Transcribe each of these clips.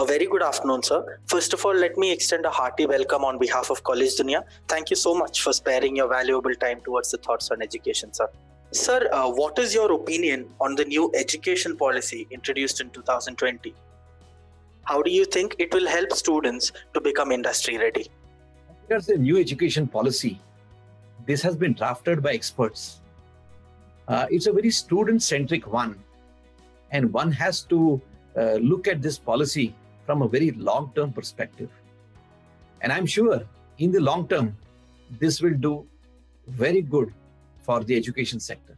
A very good afternoon, sir. First of all, let me extend a hearty welcome on behalf of College Dunia. Thank you so much for sparing your valuable time towards the thoughts on education, sir. Sir, what is your opinion on the new education policy introduced in 2020? How do you think it will help students to become industry ready? There's a new education policy. This has been drafted by experts. It's a very student-centric one. And one has to look at this policy from a very long-term perspective. And I'm sure in the long term, this will do very good for the education sector.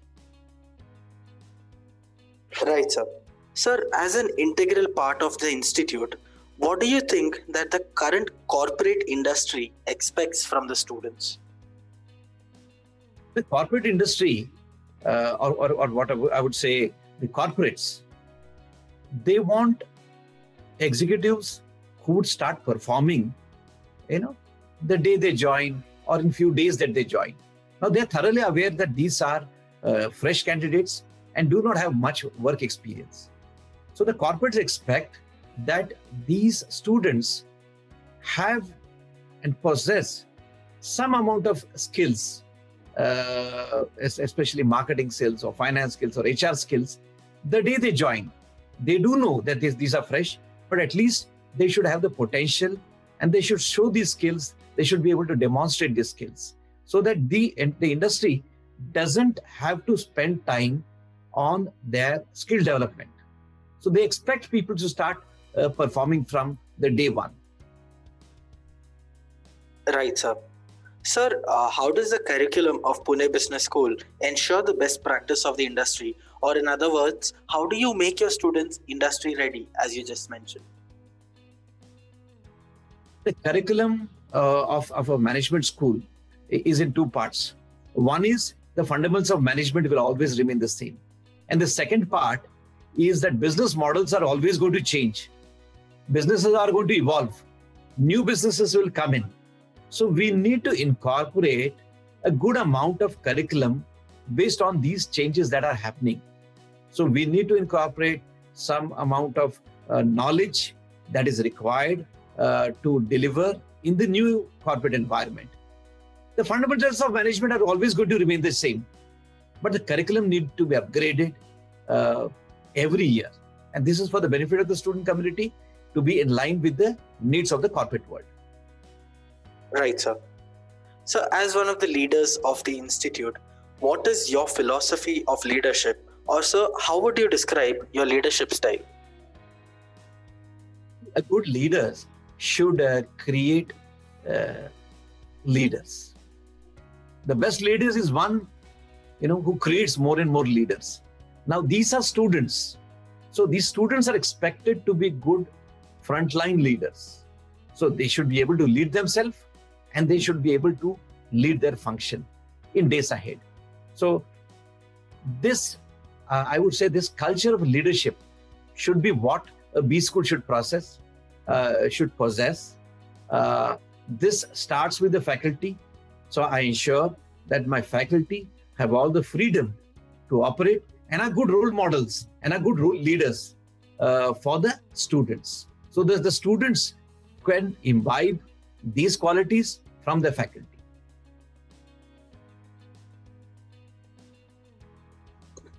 Right, sir. Sir, as an integral part of the institute, what do you think that the current corporate industry expects from the students? The corporate industry, or what I would say, the corporates, they want executives who would start performing, the day they join or in few days that they join. Now, they're thoroughly aware that these are fresh candidates and do not have much work experience. So the corporates expect that these students have and possess some amount of skills, especially marketing skills or finance skills or HR skills, the day they join. They do know that these are fresh, but at least they should have the potential and they should show these skills. They should be able to demonstrate these skills so that the industry doesn't have to spend time on their skill development. So they expect people to start performing from the day one. Right, sir. Sir, how does the curriculum of Pune Business School ensure the best practice of the industry? Or in other words, how do you make your students industry ready, as you just mentioned? The curriculum of a management school is in two parts. One is the fundamentals of management will always remain the same. And the second part is that business models are always going to change. Businesses are going to evolve. New businesses will come in. So we need to incorporate a good amount of curriculum based on these changes that are happening. So we need to incorporate some amount of knowledge that is required to deliver in the new corporate environment. The fundamentals of management are always going to remain the same, but the curriculum needs to be upgraded every year. And this is for the benefit of the student community to be in line with the needs of the corporate world. Right, sir. So as one of the leaders of the institute, what is your philosophy of leadership? Or sir, how would you describe your leadership style? A good leader should create leaders. The best leaders is one, who creates more and more leaders. Now, these are students. So these students are expected to be good frontline leaders. So they should be able to lead themselves and they should be able to lead their function in days ahead. So this, I would say this culture of leadership should be what a B school should possess. This starts with the faculty. So I ensure that my faculty have all the freedom to operate and are good role models and are good role leaders for the students. So that the students can imbibe these qualities from the faculty.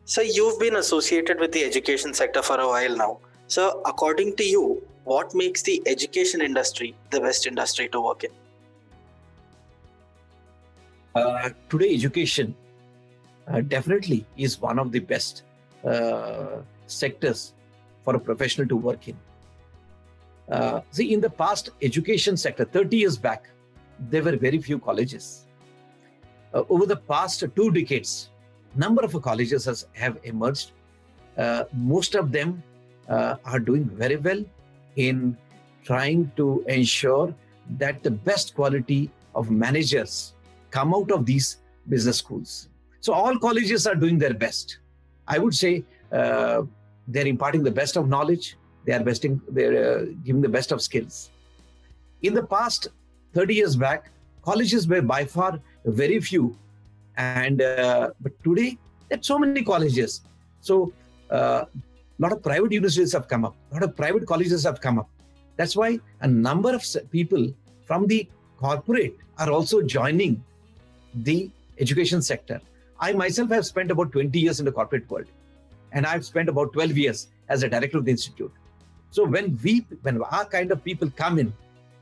So you've been associated with the education sector for a while now. So according to you, what makes the education industry the best industry to work in? Today, education definitely is one of the best sectors for a professional to work in. See, in the past education sector, 30 years back, there were very few colleges. Over the past 2 decades, number of colleges have emerged. Most of them are doing very well in trying to ensure that the best quality of managers come out of these business schools. So all colleges are doing their best. I would say they're imparting the best of knowledge. They're giving the best of skills. In the past 30 years back, colleges were by far very few. And but today, there are so many colleges. So a lot of private universities have come up. A lot of private colleges have come up. That's why a number of people from the corporate are also joining the education sector. I myself have spent about 20 years in the corporate world, and I've spent about 12 years as a director of the institute. So when our kind of people come in,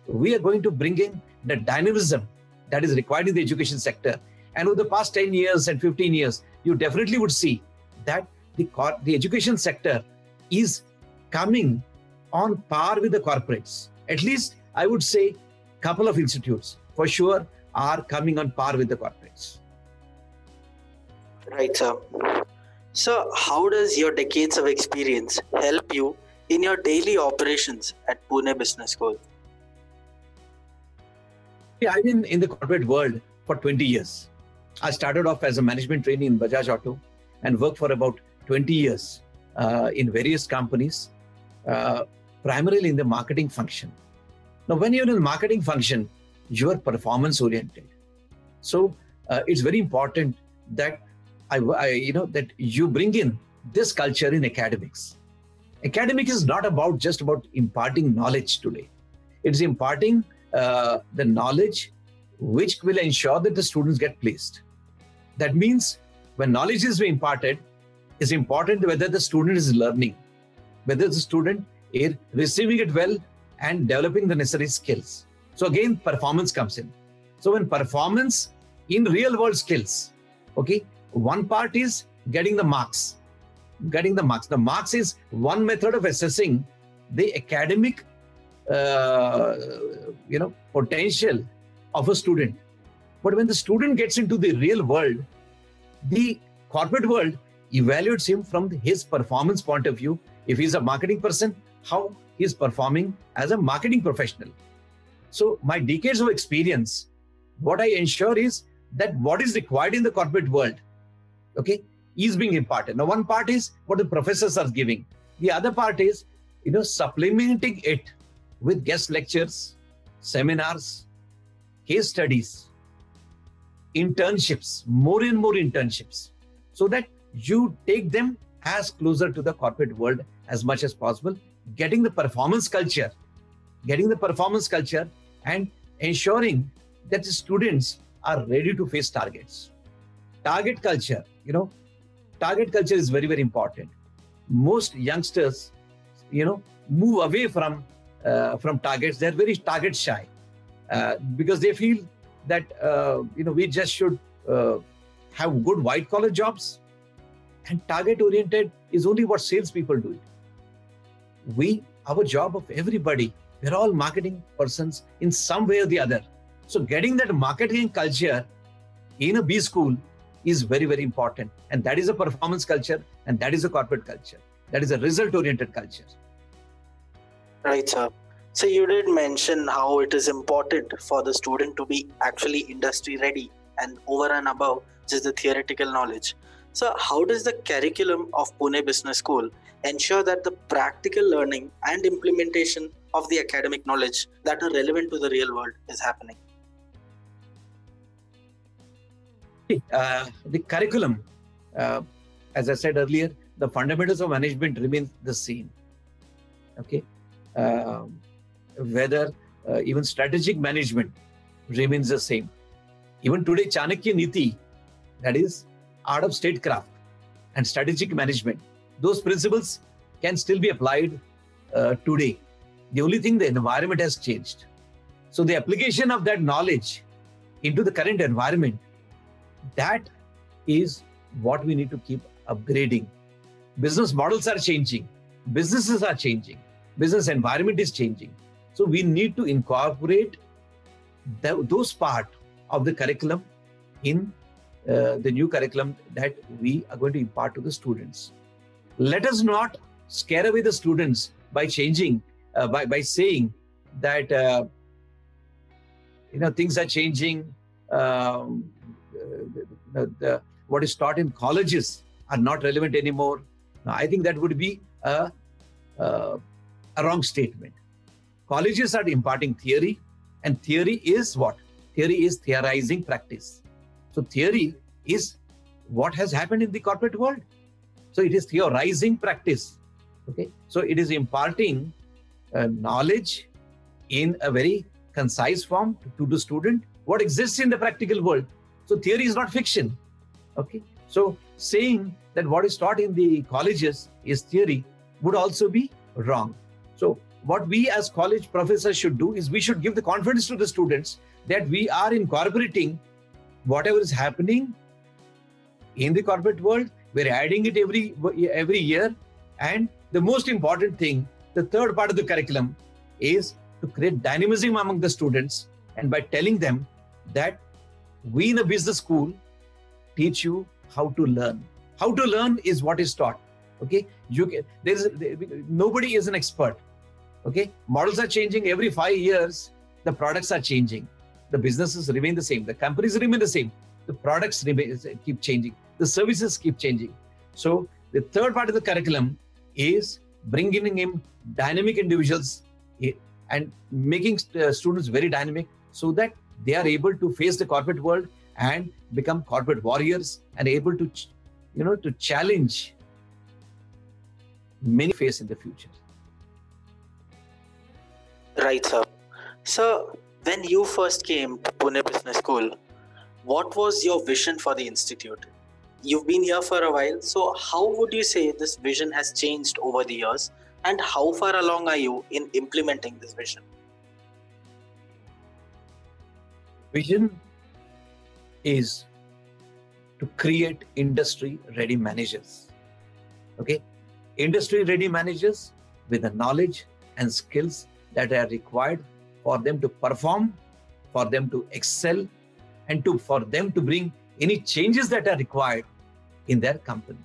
we are going to bring in the dynamism that is required in the education sector. And over the past 10 years and 15 years, you definitely would see that the education sector is coming on par with the corporates. At least I would say a couple of institutes for sure are coming on par with the corporates. Right, sir. So how does your decades of experience help you in your daily operations at Pune Business School? I've been in the corporate world for 20 years. I started off as a management trainee in Bajaj Auto and worked for about 20 years in various companies, primarily in the marketing function. Now, when you're in the marketing function, you are performance oriented. So it's very important that that you bring in this culture in academics. Academics is not just about imparting knowledge today. It's imparting the knowledge which will ensure that the students get placed. That means when knowledge is imparted, it's important whether the student is learning, whether the student is receiving it well and developing the necessary skills. So again, performance comes in. So when performance in real world skills, okay, one part is getting the marks. The marks is one method of assessing the academic potential of a student. But when the student gets into the real world, the corporate world evaluates him from his performance point of view. If he's a marketing person, how he's performing as a marketing professional. So my decades of experience, what I ensure is that what is required in the corporate world, okay, is being imparted. Now, one part is what the professors are giving. The other part is, supplementing it with guest lectures, seminars, case studies, internships, more and more internships, so that you take them as closer to the corporate world as much as possible, getting the performance culture and ensuring that the students are ready to face targets. Target culture is very, very important. Most youngsters, move away from targets. They're very target shy because they feel that, we just should have good white collar jobs, and target oriented is only what salespeople do. Our job of everybody, we're all marketing persons in some way or the other. So getting that marketing culture in a B school is very, very important. And that is a performance culture, and that is a corporate culture. That is a result-oriented culture. Right, sir. So you did mention how it is important for the student to be actually industry ready and over and above just the theoretical knowledge. So how does the curriculum of Pune Business School ensure that the practical learning and implementation of the academic knowledge that are relevant to the real world is happening? The curriculum, as I said earlier, the fundamentals of management remain the same. Okay, whether even strategic management remains the same. Even today, Chanakya Niti, that is art of statecraft and strategic management, those principles can still be applied today. The only thing, the environment has changed. So the application of that knowledge into the current environment, that is what we need to keep upgrading. Business models are changing. Businesses are changing. Business environment is changing. So we need to incorporate those part of the curriculum in the new curriculum that we are going to impart to the students. Let us not scare away the students by changing, by saying that things are changing. What is taught in colleges are not relevant anymore. Now, I think that would be a wrong statement. Colleges are imparting theory, and theory is what? Theory is theorizing practice. So theory is what has happened in the corporate world. So it is theorizing practice. Okay. So it is imparting knowledge in a very concise form to the student, what exists in the practical world. So theory is not fiction. Okay. So saying that what is taught in the colleges is theory would also be wrong. So what we as college professors should do is we should give the confidence to the students that we are incorporating whatever is happening in the corporate world. We're adding it every year. And the most important thing, the third part of the curriculum, is to create dynamism among the students. And by telling them that we in a business school teach you how to learn. How to learn is what is taught. Okay, nobody is an expert. Okay, models are changing every 5 years. The products are changing. The businesses remain the same. The companies remain the same. The products keep changing. The services keep changing. So the third part of the curriculum is bringing in dynamic individuals and making students very dynamic so that they are able to face the corporate world and become corporate warriors and able to, to challenge many face in the future. Right, sir. So when you first came to Pune Business School, what was your vision for the institute? You've been here for a while, so how would you say this vision has changed over the years, and how far along are you in implementing this vision? Vision is to create industry-ready managers. Okay, industry-ready managers with the knowledge and skills that are required for them to perform, for them to excel, and for them to bring any changes that are required in their company.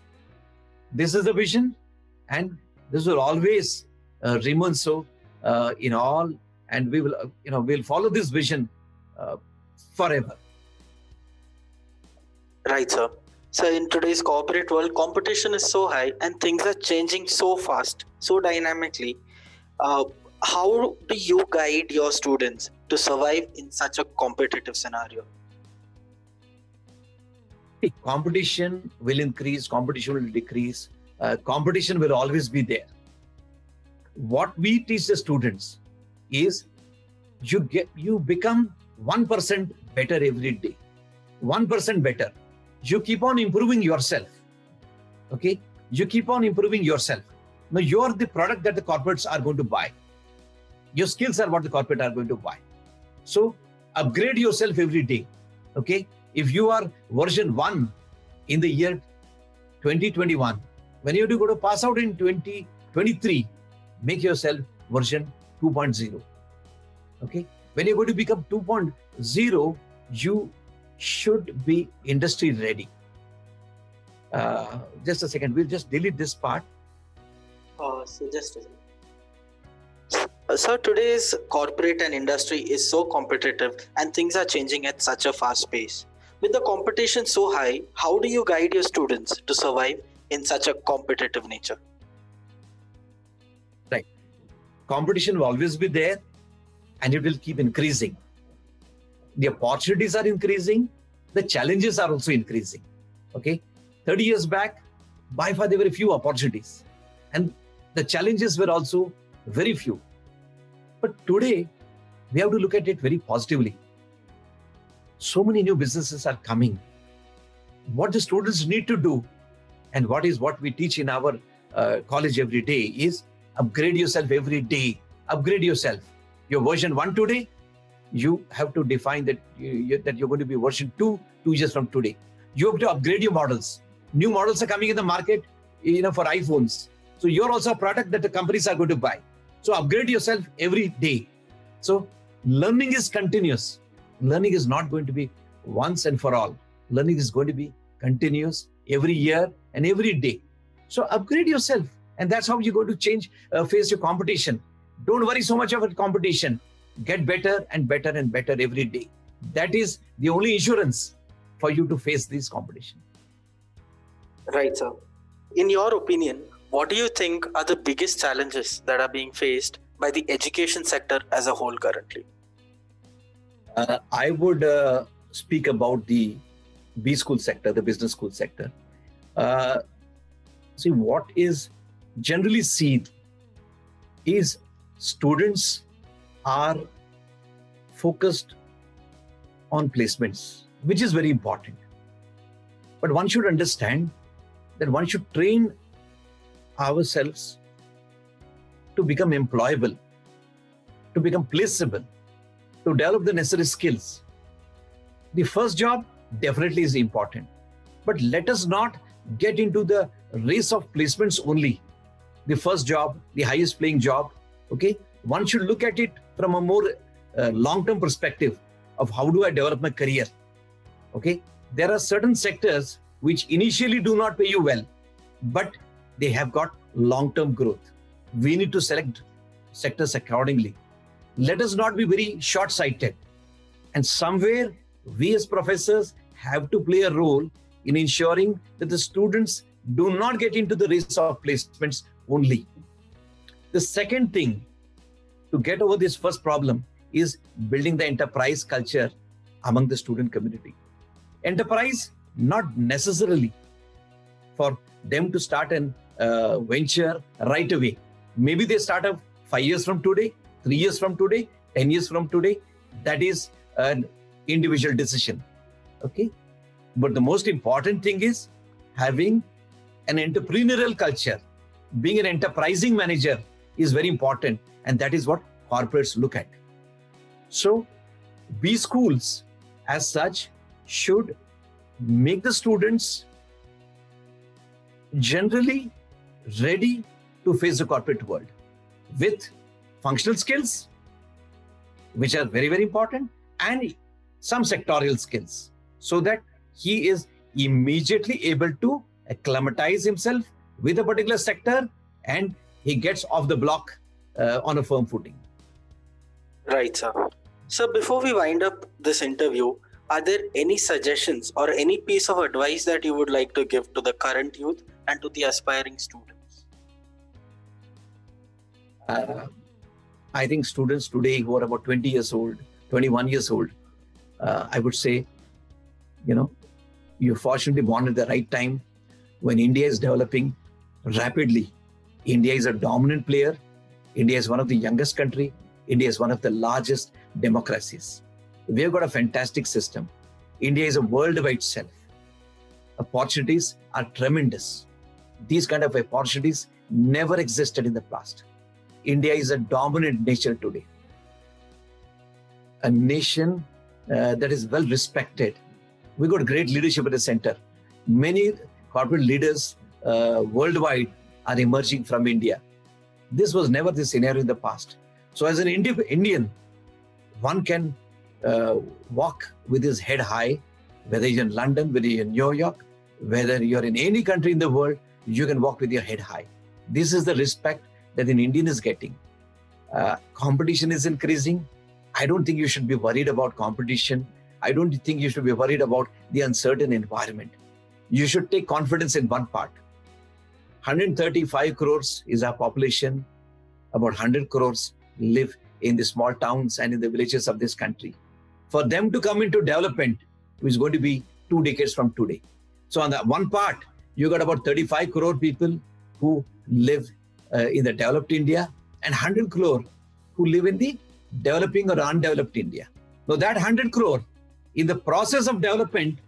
This is the vision, and this will always remain so in all, and we will, we'll follow this vision forever. Right, sir. So in today's corporate world, competition is so high and things are changing so fast, so dynamically. How do you guide your students to survive in such a competitive scenario? Competition will increase, competition will decrease, competition will always be there. What we teach the students is you become 1% better every day, 1% better. You keep on improving yourself. Okay, you keep on improving yourself. Now you're the product that the corporates are going to buy. Your skills are what the corporate are going to buy. So upgrade yourself every day. Okay. If you are version 1 in the year 2021, when you have to go to pass out in 2023, make yourself version 2.0. Okay. When you're going to become 2.0, you should be industry ready. Just a second. We'll just delete this part. So just a second. Sir, today's corporate and industry is so competitive and things are changing at such a fast pace. With the competition so high, how do you guide your students to survive in such a competitive nature? Right. Competition will always be there and it will keep increasing. The opportunities are increasing. The challenges are also increasing. Okay. 30 years back, by far there were few opportunities and the challenges were also very few. But today, we have to look at it very positively. So many new businesses are coming. What the students need to do, and what we teach in our college every day, is upgrade yourself every day. Upgrade yourself. Your version 1 today, you have to define that you're going to be version 2 years from today. You have to upgrade your models. New models are coming in the market, for iPhones. So you're also a product that the companies are going to buy. So upgrade yourself every day. So learning is continuous. Learning is not going to be once and for all. Learning is going to be continuous every year and every day. So upgrade yourself. And that's how you're going to face your competition. Don't worry so much about competition. Get better and better and better every day. That is the only insurance for you to face this competition. Right, sir. In your opinion, what do you think are the biggest challenges that are being faced by the education sector as a whole currently? I would speak about the B school sector, the business school sector. See, what is generally seen is students are focused on placements, which is very important. But one should understand that one should train ourselves to become employable, to become placeable, to develop the necessary skills. The first job definitely is important, but let us not get into the race of placements only. The first job, the highest paying job, okay? One should look at it from a more long-term perspective of how do I develop my career, okay? There are certain sectors which initially do not pay you well, but they have got long-term growth. We need to select sectors accordingly. Let us not be very short-sighted. And somewhere we as professors have to play a role in ensuring that the students do not get into the race of placements only. The second thing to get over this first problem is building the enterprise culture among the student community. Enterprise, not necessarily for them to start an venture right away. Maybe they start up 5 years from today, 3 years from today, 10 years from today. That is an individual decision, okay? But the most important thing is having an entrepreneurial culture. Being an enterprising manager is very important, and that is what corporates look at. So, B schools as such should make the students generally ready to face the corporate world with functional skills, which are very, very important, and some sectorial skills, so that he is immediately able to acclimatize himself with a particular sector and he gets off the block on a firm footing. Right, sir. So before we wind up this interview, are there any suggestions or any piece of advice that you would like to give to the current youth and to the aspiring students? I think students today who are about 20 years old, 21 years old, I would say, you're fortunately born at the right time when India is developing rapidly. India is a dominant player. India is one of the youngest country. India is one of the largest democracies. We have got a fantastic system. India is a world by itself. Opportunities are tremendous. These kind of opportunities never existed in the past. India is a dominant nation today. A nation that is well respected. We got great leadership at the center. Many corporate leaders worldwide are emerging from India. This was never the scenario in the past. So as an Indian, one can walk with his head high, whether you're in London, whether you're in New York, whether you're in any country in the world, you can walk with your head high. This is the respect that an Indian is getting. Competition is increasing. I don't think you should be worried about competition. I don't think you should be worried about the uncertain environment. You should take confidence in one part. 135 crores is our population. About 100 crores live in the small towns and in the villages of this country. For them to come into development is going to be 2 decades from today. So on that one part, you got about 35 crore people who live in the developed India and 100 crore who live in the developing or undeveloped India. Now that 100 crore in the process of development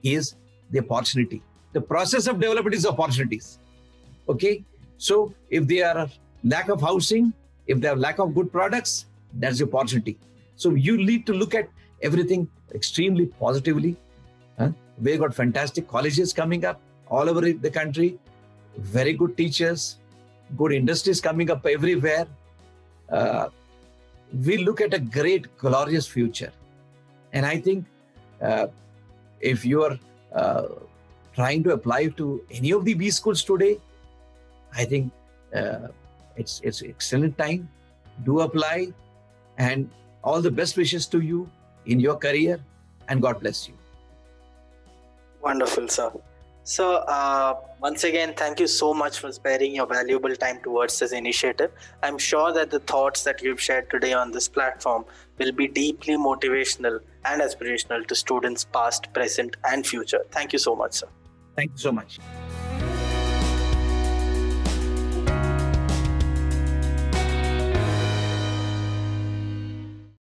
is the opportunity. The process of development is opportunities. Okay. So if they are lack of housing, if they have lack of good products, that's the opportunity. So you need to look at everything extremely positively. We've got fantastic colleges coming up all over the country, very good teachers, good industries coming up everywhere. We look at a great, glorious future. And I think if you are trying to apply to any of the B schools today, I think it's excellent time. Do apply, and all the best wishes to you in your career, and God bless you. Wonderful, sir. So once again, thank you so much for sparing your valuable time towards this initiative. I'm sure that the thoughts that you've shared today on this platform will be deeply motivational and aspirational to students past, present, and future. Thank you so much, sir. Thank you so much.